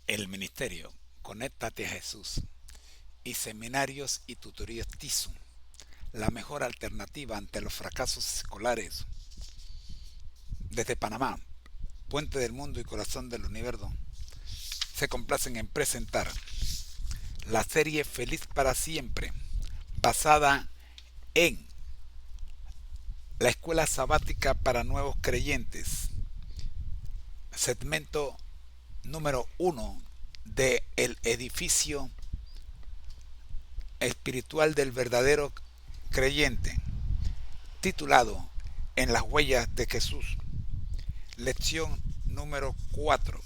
El ministerio Conéctate a Jesús y seminarios y tutorías TISU, la mejor alternativa ante los fracasos escolares. Desde Panamá, puente del mundo y corazón del universo, se complacen en presentar la serie Feliz para Siempre, basada en la escuela sabática para nuevos creyentes, segmento número 1 de El edificio espiritual del verdadero creyente, titulado En las huellas de Jesús. Lección número 4,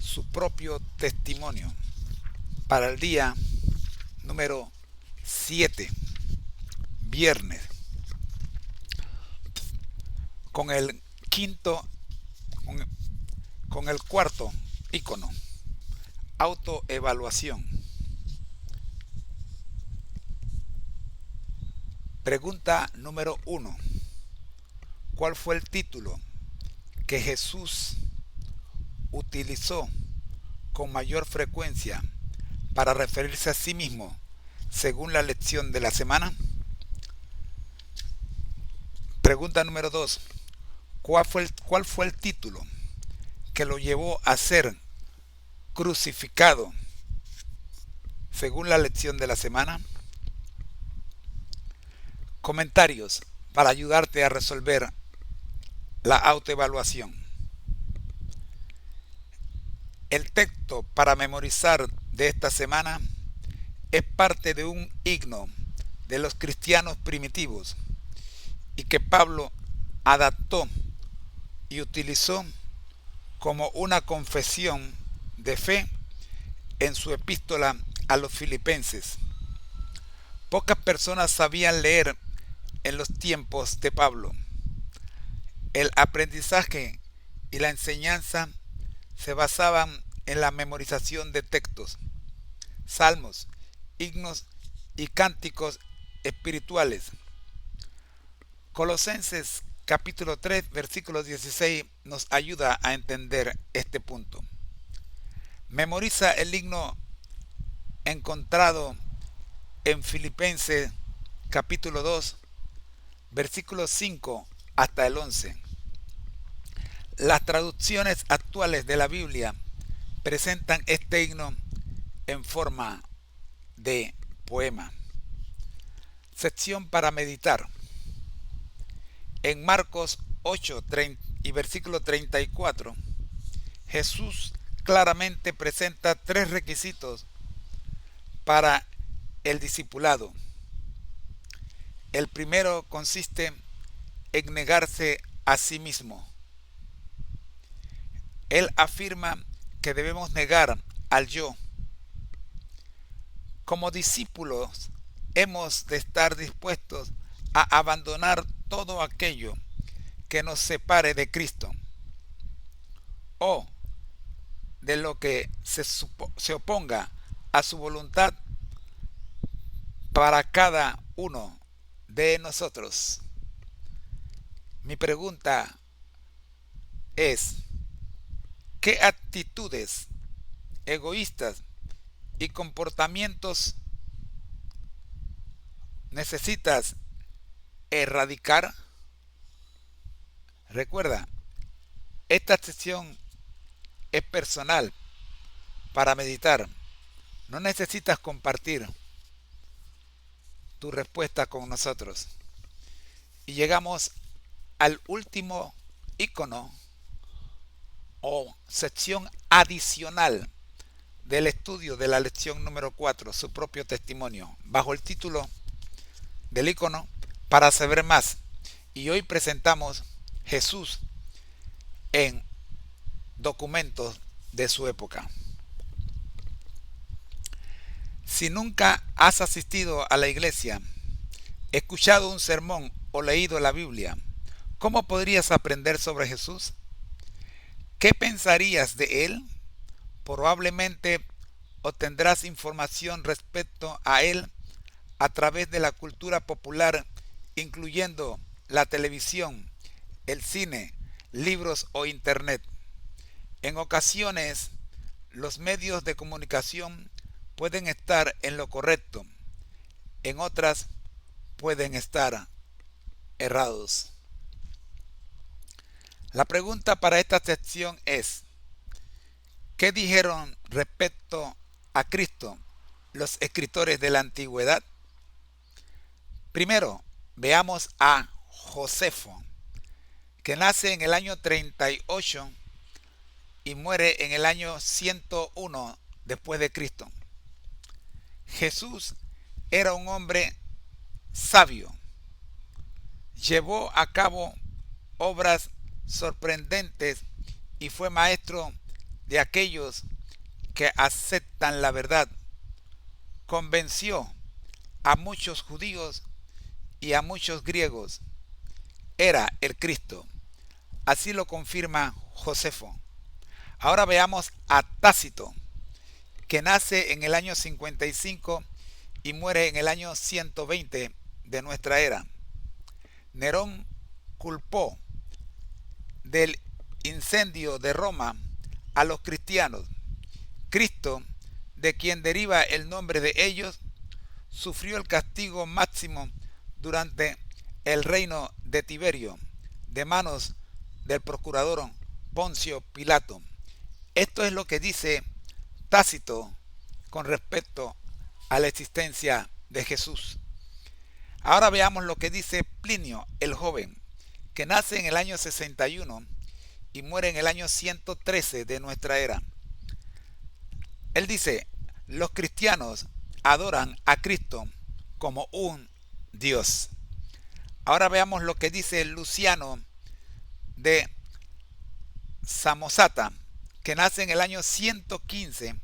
su propio testimonio, para el día número 7, viernes, con el quinto, con, con el cuarto icono, autoevaluación. Pregunta número 1. ¿Cuál fue el título que Jesús utilizó con mayor frecuencia para referirse a sí mismo según la lección de la semana? Pregunta número 2. ¿Cuál fue el título que lo llevó a ser crucificado según la lección de la semana? Comentarios para ayudarte a resolver la autoevaluación. El texto para memorizar de esta semana es parte de un himno de los cristianos primitivos y que Pablo adaptó y utilizó como una confesión de fe en su epístola a los filipenses. Pocas personas sabían leer en los tiempos de Pablo. El aprendizaje y la enseñanza se basaban en la memorización de textos, salmos, himnos y cánticos espirituales. Colosenses capítulo 3, versículo 16 nos ayuda a entender este punto. Memoriza el himno encontrado en Filipenses capítulo 2, versículo 5 hasta el 11. Las traducciones actuales de la Biblia presentan este himno en forma de poema. Sección para meditar. En Marcos 8 y versículo 34, Jesús claramente presenta tres requisitos para el discipulado. El primero consiste en negarse a sí mismo. Él afirma que debemos negar al yo. Como discípulos, hemos de estar dispuestos a abandonar todo aquello que nos separe de Cristo o de lo que se oponga a su voluntad para cada uno de nosotros. Mi pregunta es, ¿qué actitudes egoístas y comportamientos necesitas erradicar? Recuerda, esta sesión es personal para meditar. No necesitas compartir tu respuesta con nosotros. Y llegamos al último icono o sección adicional del estudio de la lección número 4, su propio testimonio, bajo el título del icono para saber más. Y hoy presentamos Jesús en documentos de su época. Si nunca has asistido a la iglesia, escuchado un sermón o leído la Biblia, ¿cómo podrías aprender sobre Jesús? ¿Qué pensarías de él? Probablemente obtendrás información respecto a él a través de la cultura popular, incluyendo la televisión, el cine, libros o internet. En ocasiones, los medios de comunicación pueden estar en lo correcto, en otras pueden estar errados. La pregunta para esta sección es: ¿qué dijeron respecto a Cristo los escritores de la antigüedad? Primero, veamos a Josefo, que nace en el año 38 y muere en el año 101 después de Cristo. Jesús era un hombre sabio. Llevó a cabo obras sorprendentes y fue maestro de aquellos que aceptan la verdad. Convenció a muchos judíos y a muchos griegos. Era el Cristo. Así lo confirma Josefo. Ahora veamos a Tácito, que nace en el año 55 y muere en el año 120 de nuestra era. Nerón culpó del incendio de Roma a los cristianos. Cristo, de quien deriva el nombre de ellos, sufrió el castigo máximo durante el reino de Tiberio, de manos del procurador Poncio Pilato. Esto es lo que dice Tácito con respecto a la existencia de Jesús. Ahora veamos lo que dice Plinio el Joven, que nace en el año 61 y muere en el año 113 de nuestra era. Él dice: los cristianos adoran a Cristo como un Dios. Ahora veamos lo que dice Luciano de Samosata, que nace en el año 115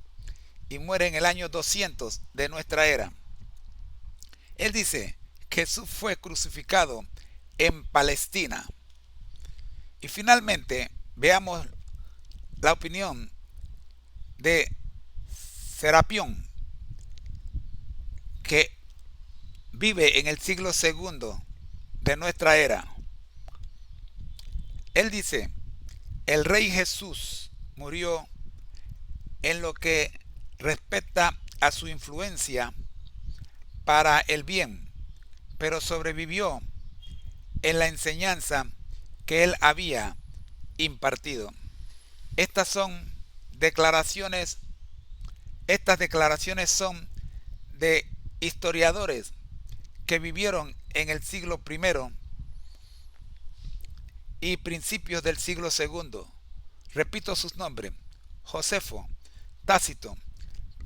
y muere en el año 200 de nuestra era. Él dice: Jesús fue crucificado en Palestina. Y finalmente veamos la opinión de Serapión, que vive en el siglo segundo de nuestra era. Él dice: el Rey Jesús murió en lo que respecta a su influencia para el bien, pero sobrevivió en la enseñanza que él había impartido. Estas declaraciones son de historiadores que vivieron en el siglo primero y principios del siglo segundo. Repito sus nombres: Josefo, Tácito,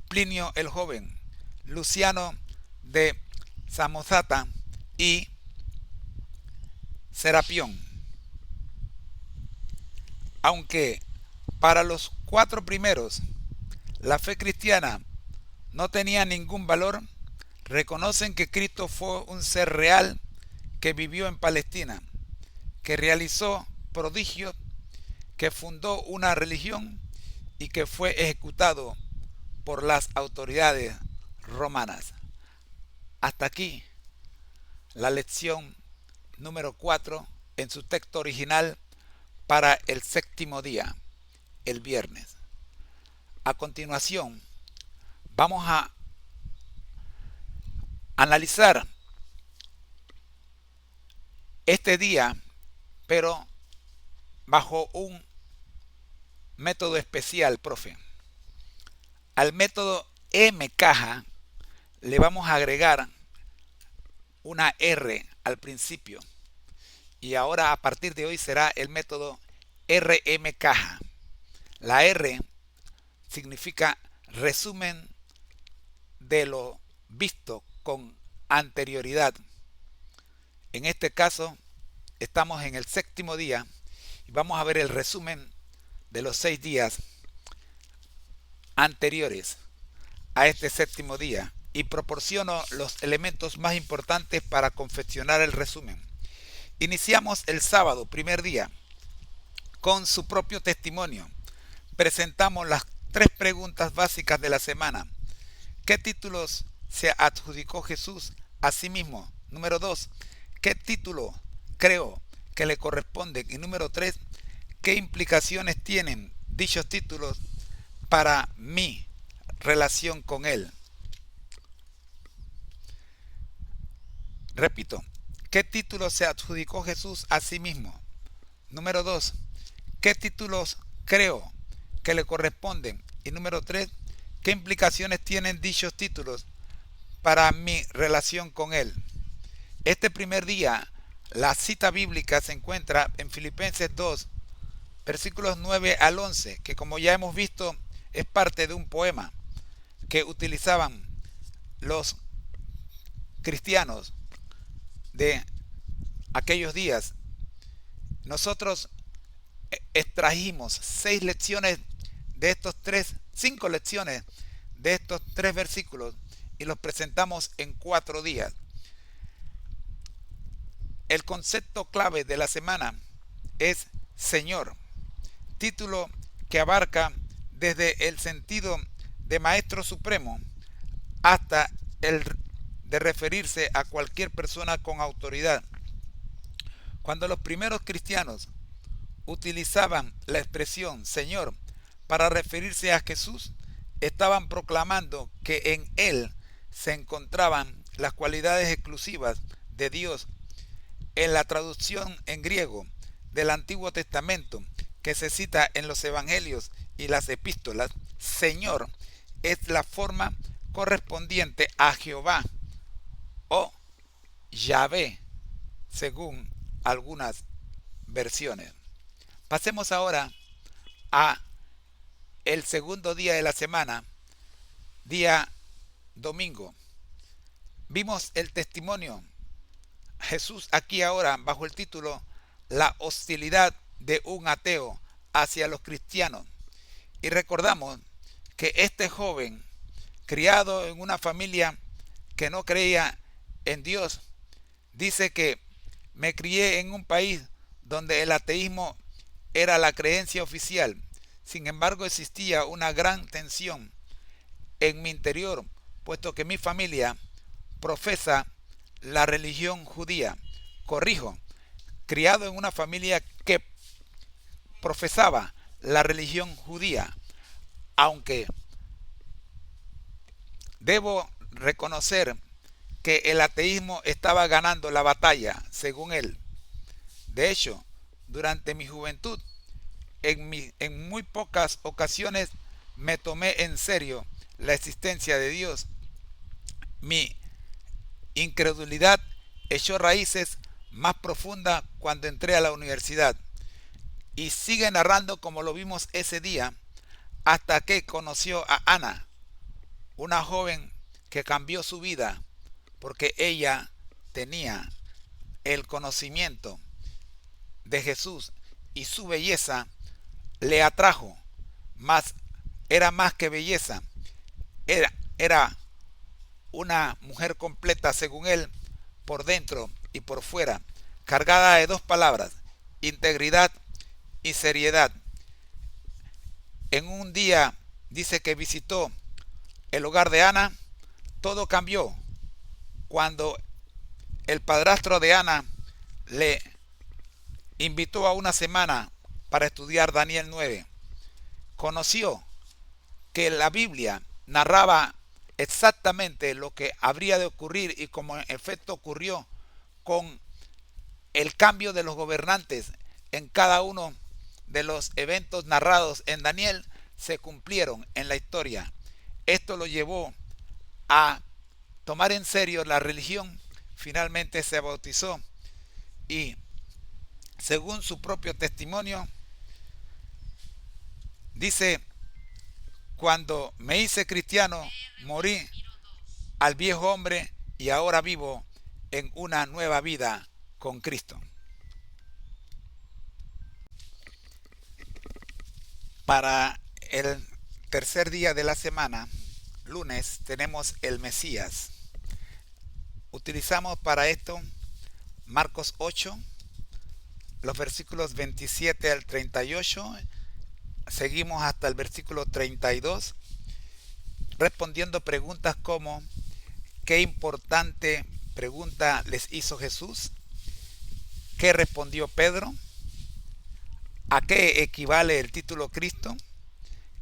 Plinio el Joven, Luciano de Samosata y Serapión. Aunque para los cuatro primeros la fe cristiana no tenía ningún valor, reconocen que Cristo fue un ser real que vivió en Palestina, que realizó prodigios, que fundó una religión y que fue ejecutado por las autoridades romanas. Hasta aquí la lección número 4 en su texto original para el séptimo día, el viernes. A continuación, vamos a analizar este día, pero bajo un método especial, profe. Al método M-caja le vamos a agregar una R al principio. Y ahora, a partir de hoy, será el método RM-caja. La R significa resumen de lo visto con anterioridad. En este caso, estamos en el séptimo día y vamos a ver el resumen de los 6 días anteriores a este séptimo día y proporciono los elementos más importantes para confeccionar el resumen. Iniciamos el sábado, primer día, con su propio testimonio. Presentamos las 3 preguntas básicas de la semana. ¿Qué títulos se adjudicó Jesús a sí mismo? Número 2, ¿qué título creo que le corresponde? Y número 3, ¿qué implicaciones tienen dichos títulos para mi relación con Él. Repito, ¿qué título se adjudicó Jesús a sí mismo? Número 2, ¿qué títulos creo que le corresponden? Y número 3, ¿qué implicaciones tienen dichos títulos para mi relación con Él? Este primer día, la cita bíblica se encuentra en Filipenses 2, versículos 9 al 11, que como ya hemos visto es parte de un poema que utilizaban los cristianos de aquellos días. Nosotros extrajimos 5 lecciones de estos 3 versículos y los presentamos en 4 días. El concepto clave de la semana es Señor, título que abarca desde el sentido de Maestro Supremo hasta el de referirse a cualquier persona con autoridad. Cuando los primeros cristianos utilizaban la expresión Señor para referirse a Jesús, estaban proclamando que en Él se encontraban las cualidades exclusivas de Dios. En la traducción en griego del Antiguo Testamento que se cita en los Evangelios y las Epístolas, Señor es la forma correspondiente a Jehová o Yahvé, según algunas versiones. Pasemos ahora a el segundo día de la semana, día domingo. Vimos el testimonio Jesús aquí ahora bajo el título La hostilidad de un ateo hacia los cristianos. Y recordamos que este joven, criado en una familia que no creía en Dios, dice que me crié en un país donde el ateísmo era la creencia oficial. Sin embargo, existía una gran tensión en mi interior, puesto que mi familia profesa la religión judía. Corrijo, criado en una familia que profesaba la religión judía, aunque debo reconocer que el ateísmo estaba ganando la batalla, según él. De hecho, durante mi juventud, en muy pocas ocasiones me tomé en serio la existencia de Dios. Mi incredulidad echó raíces más profundas cuando entré a la universidad. Y sigue narrando como lo vimos ese día, hasta que conoció a Ana, una joven que cambió su vida porque ella tenía el conocimiento de Jesús y su belleza le atrajo. Era más que belleza, era una mujer completa según él, por dentro y por fuera, cargada de 2 palabras, integridad y seriedad. En un día dice que visitó el hogar de Ana. Todo cambió cuando el padrastro de Ana le invitó a una semana para estudiar Daniel 9. Conoció que la Biblia narraba exactamente lo que habría de ocurrir y como en efecto ocurrió con el cambio de los gobernantes en cada uno de los eventos narrados en Daniel se cumplieron en la historia. Esto lo llevó a tomar en serio la religión. Finalmente se bautizó y, según su propio testimonio, dice: cuando me hice cristiano, morí al viejo hombre y ahora vivo en una nueva vida con Cristo. Para el tercer día de la semana, lunes, tenemos el Mesías. Utilizamos para esto Marcos 8, los versículos 27 al 38. Seguimos hasta el versículo 32, respondiendo preguntas como: ¿qué importante pregunta les hizo Jesús? ¿Qué respondió Pedro? ¿A qué equivale el título Cristo?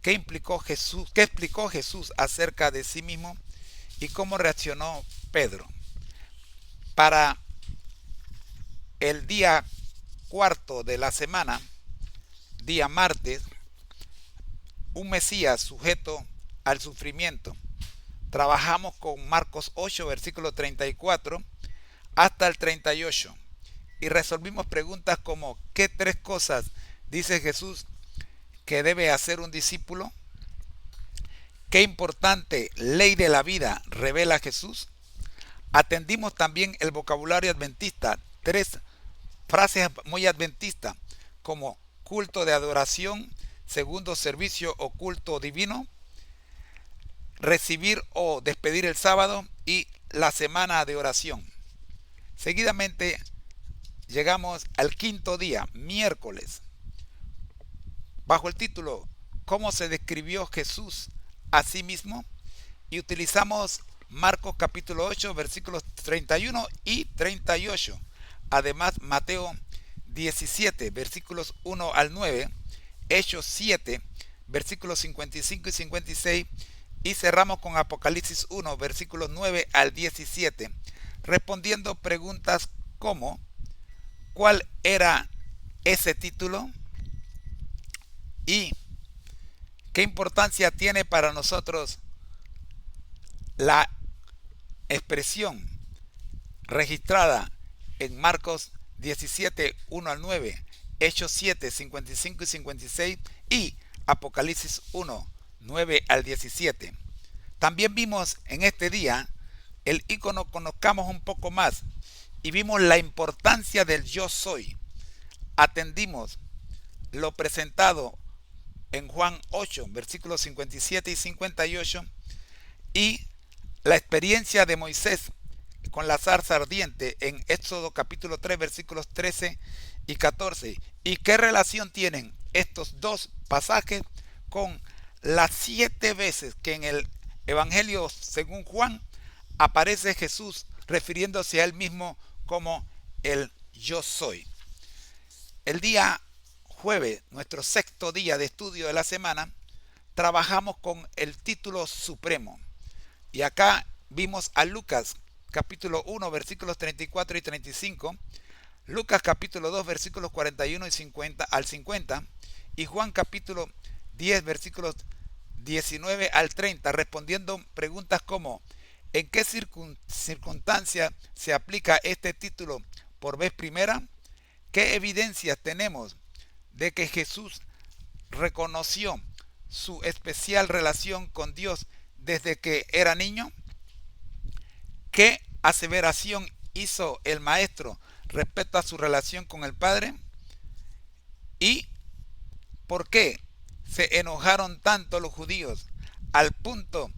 qué explicó Jesús acerca de sí mismo y cómo reaccionó Pedro. Para el día cuarto de la semana, día martes, un Mesías sujeto al sufrimiento. Trabajamos con Marcos 8, versículo 34 hasta el 38 y resolvimos preguntas como: ¿qué tres cosas dice Jesús que debe hacer un discípulo? ¿Qué importante ley de la vida revela Jesús? Atendimos también el vocabulario adventista, tres frases muy adventistas como culto de adoración, segundo servicio o culto divino, recibir o despedir el sábado y la semana de oración. Seguidamente llegamos al quinto día, miércoles, bajo el título ¿Cómo se describió Jesús a sí mismo? Y utilizamos Marcos capítulo 8 versículos 31 y 38. Además Mateo 17 versículos 1 al 9, Hechos 7 versículos 55 y 56 y cerramos con Apocalipsis 1 versículos 9 al 17, respondiendo preguntas como: ¿cuál era ese título? ¿Y qué importancia tiene para nosotros la expresión registrada en Marcos 17, 1 al 9, Hechos 7, 55 y 56 y Apocalipsis 1, 9 al 17? También vimos en este día el icono Conozcamos un poco más y vimos la importancia del yo soy. Atendimos lo presentado en Juan 8, versículos 57 y 58 y la experiencia de Moisés con la zarza ardiente en Éxodo capítulo 3 versículos 13 y 14. ¿Y qué relación tienen estos dos pasajes con las 7 veces que en el Evangelio según Juan aparece Jesús refiriéndose a él mismo como el yo soy? El día jueves, nuestro sexto día de estudio de la semana, trabajamos con el título supremo. Y acá vimos a Lucas capítulo 1 versículos 34 y 35, Lucas capítulo 2 versículos 41 y 50 al 50 y Juan capítulo 10 versículos 19 al 30, respondiendo preguntas como: ¿en qué circunstancia se aplica este título por vez primera? ¿Qué evidencias tenemos de que Jesús reconoció su especial relación con Dios desde que era niño? ¿Qué aseveración hizo el maestro respecto a su relación con el Padre? ¿Y por qué se enojaron tanto los judíos al punto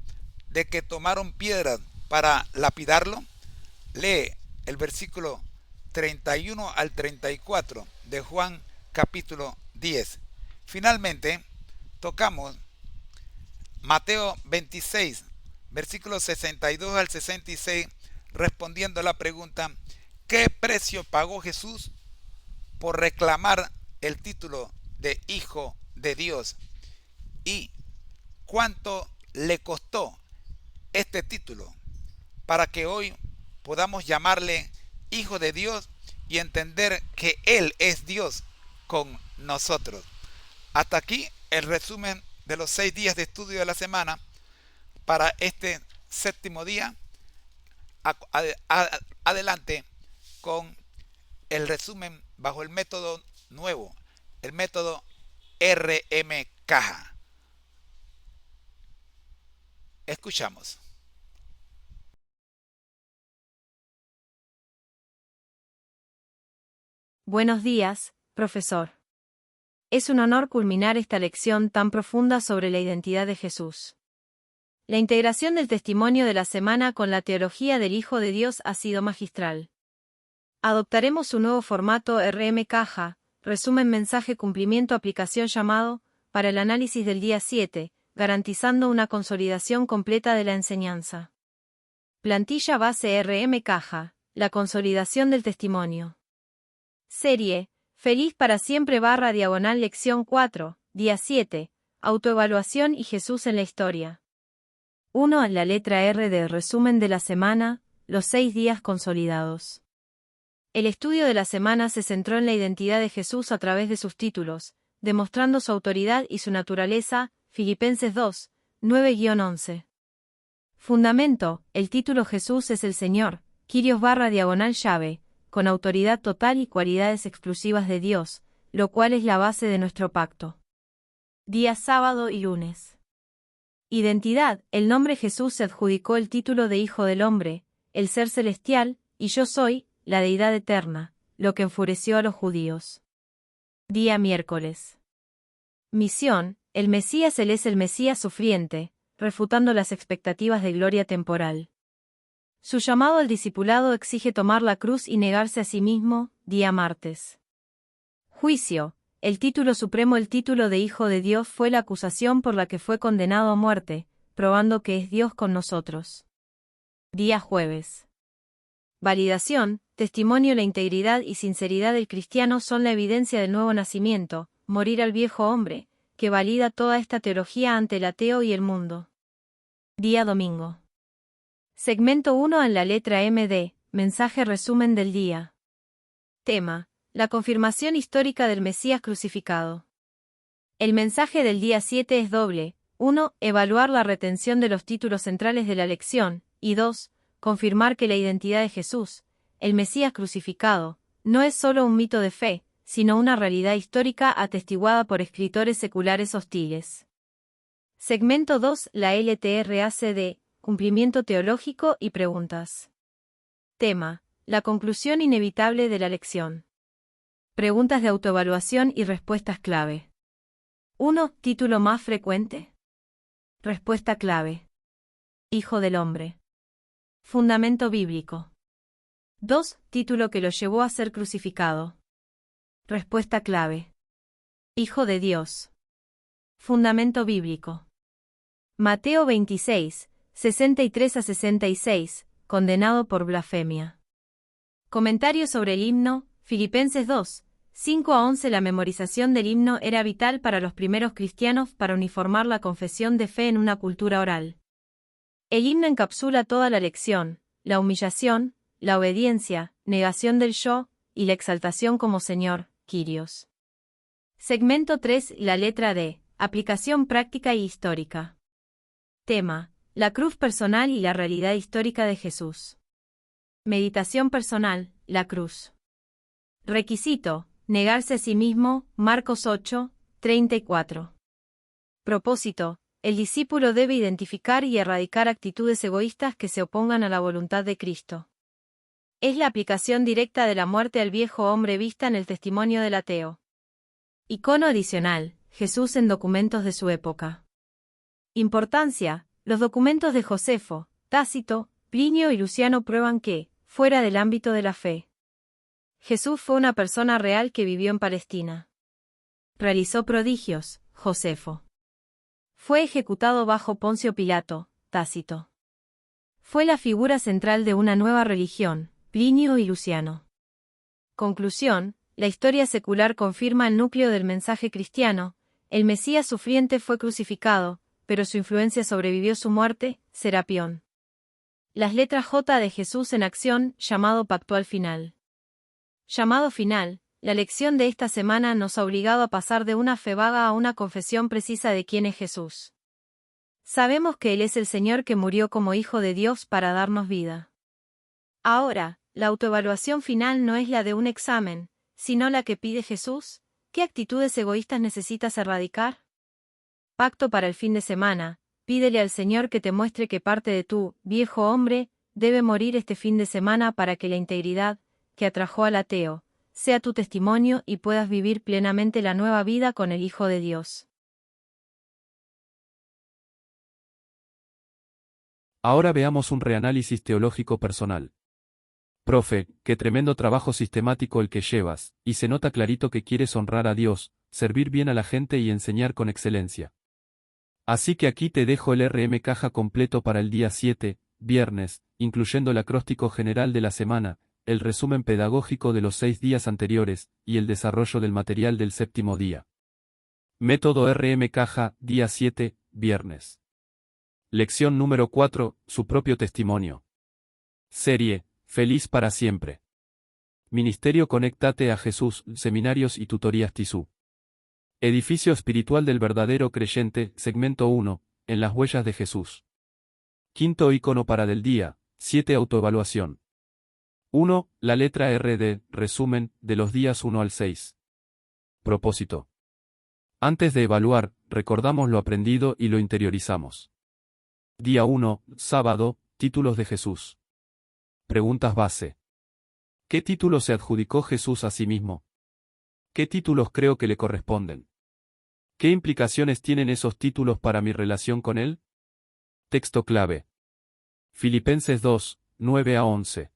de que tomaron piedras para lapidarlo? Lee el versículo 31 al 34 de Juan capítulo 10. Finalmente, tocamos Mateo 26, versículos 62 al 66, respondiendo a la pregunta: ¿qué precio pagó Jesús por reclamar el título de Hijo de Dios? ¿Y cuánto le costó este título para que hoy podamos llamarle Hijo de Dios y entender que Él es Dios con nosotros? Hasta aquí el resumen de los 6 días de estudio de la semana. Para este séptimo día, adelante con el resumen bajo el método nuevo, el método RM Caja. Escuchamos. Buenos días, profesor. Es un honor culminar esta lección tan profunda sobre la identidad de Jesús. La integración del testimonio de la semana con la teología del Hijo de Dios ha sido magistral. Adoptaremos un nuevo formato RM Caja, resumen mensaje cumplimiento aplicación llamado, para el análisis del día 7, garantizando una consolidación completa de la enseñanza. Plantilla base RM Caja, la consolidación del testimonio. Serie, Feliz para siempre /diagonal lección 4, día 7, autoevaluación y Jesús en la historia. 1. La letra R de resumen de la semana, los 6 días consolidados. El estudio de la semana se centró en la identidad de Jesús a través de sus títulos, demostrando su autoridad y su naturaleza, Filipenses 2, 9-11. Fundamento, el título Jesús es el Señor, Kyrios/Llave, con autoridad total y cualidades exclusivas de Dios, lo cual es la base de nuestro pacto. Días sábado y lunes. Identidad, el nombre Jesús se adjudicó el título de Hijo del Hombre, el Ser Celestial, y Yo Soy, la Deidad Eterna, lo que enfureció a los judíos. Día miércoles. Misión, el Mesías él es el Mesías sufriente, refutando las expectativas de gloria temporal. Su llamado al discipulado exige tomar la cruz y negarse a sí mismo, día martes. Juicio, el título supremo el título de Hijo de Dios fue la acusación por la que fue condenado a muerte, probando que es Dios con nosotros. Día jueves. Validación, testimonio la integridad y sinceridad del cristiano son la evidencia del nuevo nacimiento, morir al viejo hombre, que valida toda esta teología ante el ateo y el mundo. Día domingo. Segmento 1 en la letra MD, mensaje resumen del día. Tema, la confirmación histórica del Mesías crucificado. El mensaje del día 7 es doble: 1. Evaluar la retención de los títulos centrales de la lección, y 2. Confirmar que la identidad de Jesús, el Mesías crucificado, no es solo un mito de fe, sino una realidad histórica atestiguada por escritores seculares hostiles. Segmento 2, la LTRACD, cumplimiento teológico y preguntas. Tema, la conclusión inevitable de la lección. Preguntas de autoevaluación y respuestas clave. 1. Título más frecuente. Respuesta clave. Hijo del Hombre. Fundamento bíblico. 2. Título que lo llevó a ser crucificado. Respuesta clave. Hijo de Dios. Fundamento bíblico. Mateo 26, 63-66, condenado por blasfemia. Comentario sobre el himno, Filipenses 2, 5-11. La memorización del himno era vital para los primeros cristianos para uniformar la confesión de fe en una cultura oral. El himno encapsula toda la lección, la humillación, la obediencia, negación del yo, y la exaltación como Señor, Kyrios. Segmento 3, la letra D, aplicación práctica y histórica. Tema, la cruz personal y la realidad histórica de Jesús. Meditación personal, la cruz. Requisito, negarse a sí mismo, Marcos 8, 34. Propósito, el discípulo debe identificar y erradicar actitudes egoístas que se opongan a la voluntad de Cristo. Es la aplicación directa de la muerte al viejo hombre vista en el testimonio del ateo. Icono adicional, Jesús en documentos de su época. Importancia, los documentos de Josefo, Tácito, Plinio y Luciano prueban que, fuera del ámbito de la fe, Jesús fue una persona real que vivió en Palestina. Realizó prodigios, Josefo. Fue ejecutado bajo Poncio Pilato, Tácito. Fue la figura central de una nueva religión, Plinio y Luciano. Conclusión, la historia secular confirma el núcleo del mensaje cristiano: el Mesías sufriente fue crucificado, pero su influencia sobrevivió su muerte, Serapión. Las letras J de Jesús en acción, llamado pactual final. Llamado final, la lección de esta semana nos ha obligado a pasar de una fe vaga a una confesión precisa de quién es Jesús. Sabemos que Él es el Señor que murió como Hijo de Dios para darnos vida. Ahora, la autoevaluación final no es la de un examen, sino la que pide Jesús: ¿qué actitudes egoístas necesitas erradicar? Pacto para el fin de semana, pídele al Señor que te muestre qué parte de tu viejo hombre debe morir este fin de semana para que la integridad, que atrajo al ateo, sea tu testimonio y puedas vivir plenamente la nueva vida con el Hijo de Dios. Ahora veamos un reanálisis teológico personal. Profe, qué tremendo trabajo sistemático el que llevas, y se nota clarito que quieres honrar a Dios, servir bien a la gente y enseñar con excelencia. Así que aquí te dejo el RM caja completo para el día 7, viernes, incluyendo el acróstico general de la semana, el resumen pedagógico de los 6 días anteriores, y el desarrollo del material del séptimo día. Método RM Caja, día 7, viernes. Lección número 4, su propio testimonio. Serie, Feliz para siempre. Ministerio Conéctate a Jesús, Seminarios y Tutorías Tizú. Edificio espiritual del verdadero creyente, segmento 1, en las huellas de Jesús. Quinto icono para del día, 7 autoevaluación. 1. La letra R de, resumen, de los días 1 al 6. Propósito. Antes de evaluar, recordamos lo aprendido y lo interiorizamos. Día 1, sábado, títulos de Jesús. Preguntas base. ¿Qué título se adjudicó Jesús a sí mismo? ¿Qué títulos creo que le corresponden? ¿Qué implicaciones tienen esos títulos para mi relación con Él? Texto clave. Filipenses 2, 9 a 11.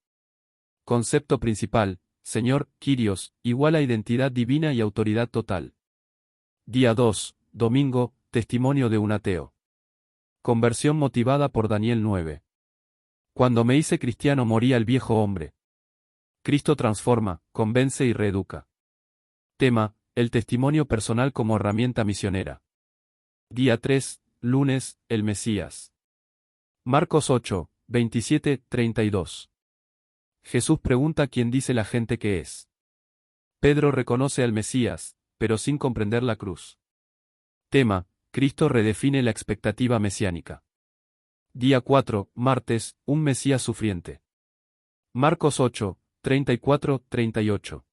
Concepto principal, Señor, Kyrios, igual a identidad divina y autoridad total. Día 2, domingo, testimonio de un ateo. Conversión motivada por Daniel 9. Cuando me hice cristiano moría el viejo hombre. Cristo transforma, convence y reeduca. Tema, el testimonio personal como herramienta misionera. Día 3, lunes, el Mesías. Marcos 8, 27, 32. Jesús pregunta quién dice la gente que es. Pedro reconoce al Mesías, pero sin comprender la cruz. Tema, Cristo redefine la expectativa mesiánica. Día 4, martes, un Mesías sufriente. Marcos 8, 34-38.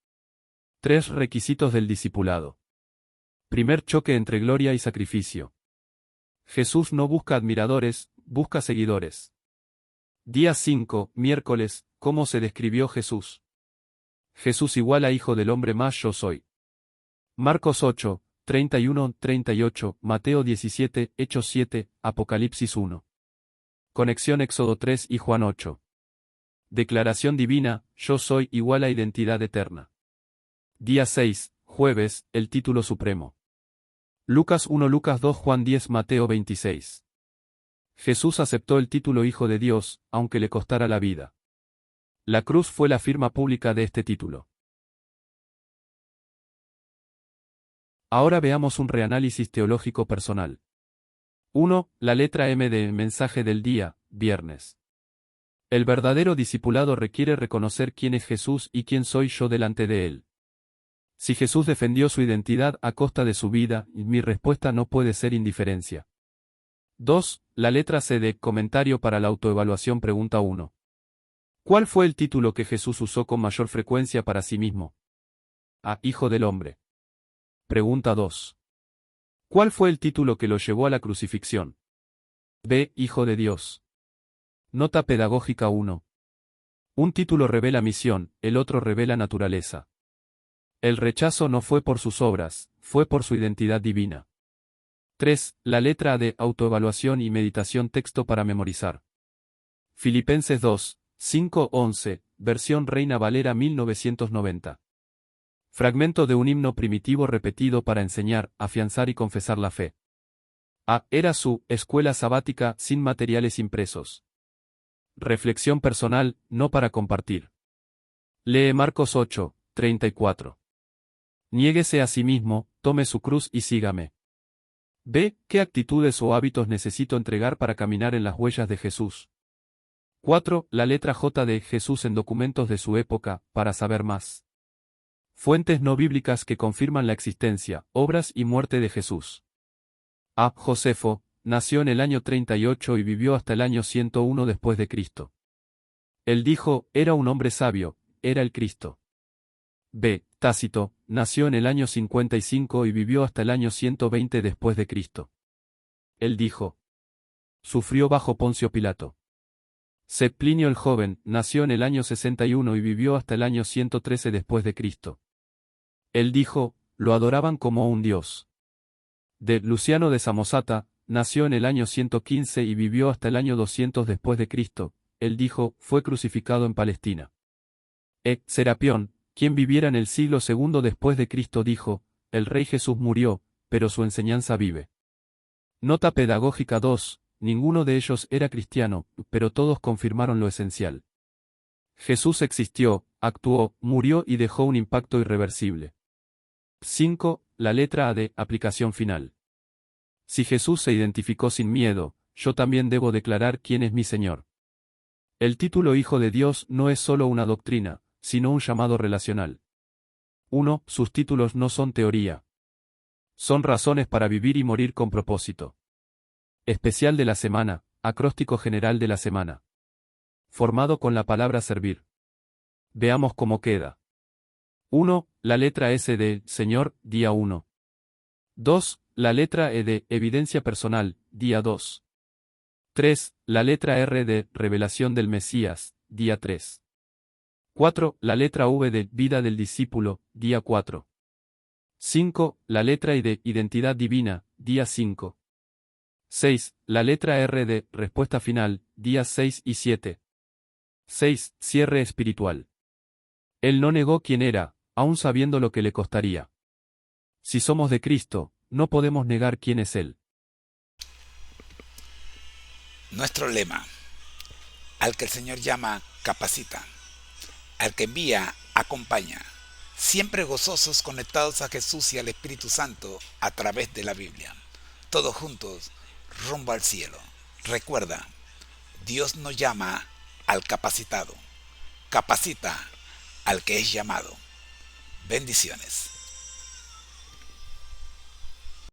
3 requisitos del discipulado. Primer choque entre gloria y sacrificio. Jesús no busca admiradores, busca seguidores. Día 5, miércoles, ¿cómo se describió Jesús? Jesús igual a Hijo del Hombre más yo soy. Marcos 8, 31-38, Mateo 17, Hechos 7, Apocalipsis 1. Conexión Éxodo 3 y Juan 8. Declaración divina, yo soy igual a identidad eterna. Día 6, jueves, el título supremo. Lucas 1, Lucas 2, Juan 10, Mateo 26. Jesús aceptó el título Hijo de Dios, aunque le costara la vida. La cruz fue la firma pública de este título. Ahora veamos un reanálisis teológico personal. 1. La letra M de mensaje del día, viernes. El verdadero discipulado requiere reconocer quién es Jesús y quién soy yo delante de él. Si Jesús defendió su identidad a costa de su vida, mi respuesta no puede ser indiferencia. 2. La letra C de comentario para la autoevaluación pregunta 1. ¿Cuál fue el título que Jesús usó con mayor frecuencia para sí mismo? A. Hijo del Hombre. Pregunta 2. ¿Cuál fue el título que lo llevó a la crucifixión? B. Hijo de Dios. Nota pedagógica 1. Un título revela misión, el otro revela naturaleza. El rechazo no fue por sus obras, fue por su identidad divina. 3. La letra A de autoevaluación y meditación texto para memorizar. Filipenses 2, 5-11, versión Reina Valera 1990. Fragmento de un himno primitivo repetido para enseñar, afianzar y confesar la fe. A. Era su escuela sabática sin materiales impresos. Reflexión personal, no para compartir. Lee Marcos 8, 34. Niéguese a sí mismo, tome su cruz y sígame. B. ¿Qué actitudes o hábitos necesito entregar para caminar en las huellas de Jesús? 4. La letra J de Jesús en documentos de su época, para saber más. Fuentes no bíblicas que confirman la existencia, obras y muerte de Jesús. A. Josefo, nació en el año 38 y vivió hasta el año 101 después de Cristo. Él dijo, era un hombre sabio, era el Cristo. B. Tácito, nació en el año 55 y vivió hasta el año 120 después de Cristo. Él dijo, sufrió bajo Poncio Pilato. C. Plinio el Joven, nació en el año 61 y vivió hasta el año 113 después de Cristo. Él dijo, lo adoraban como un dios. D. Luciano de Samosata, nació en el año 115 y vivió hasta el año 200 después de Cristo. Él dijo, fue crucificado en Palestina. E. Serapión, quien viviera en el siglo II después de Cristo dijo, el Rey Jesús murió, pero su enseñanza vive. Nota pedagógica 2, ninguno de ellos era cristiano, pero todos confirmaron lo esencial. Jesús existió, actuó, murió y dejó un impacto irreversible. 5. La letra A de aplicación final. Si Jesús se identificó sin miedo, yo también debo declarar quién es mi Señor. El título Hijo de Dios no es solo una doctrina, sino un llamado relacional. 1. Sus títulos no son teoría. Son razones para vivir y morir con propósito. Especial de la semana, acróstico general de la semana. Formado con la palabra servir. Veamos cómo queda. 1. La letra S de Señor, día 1. 2. La letra E de evidencia personal, día 2. 3. La letra R de revelación del Mesías, día 3. 4. La letra V de vida del discípulo, día 4. 5. La letra I de identidad divina, día 5. 6. La letra R de respuesta final, días 6 y 7. 6. Cierre espiritual. Él no negó quién era, aun sabiendo lo que le costaría. Si somos de Cristo, no podemos negar quién es Él. Nuestro lema: al que el Señor llama, capacita; al que envía, acompaña. Siempre gozosos, conectados a Jesús y al Espíritu Santo a través de la Biblia. Todos juntos, rumbo al cielo. Recuerda, Dios no llama al capacitado, capacita al que es llamado. Bendiciones.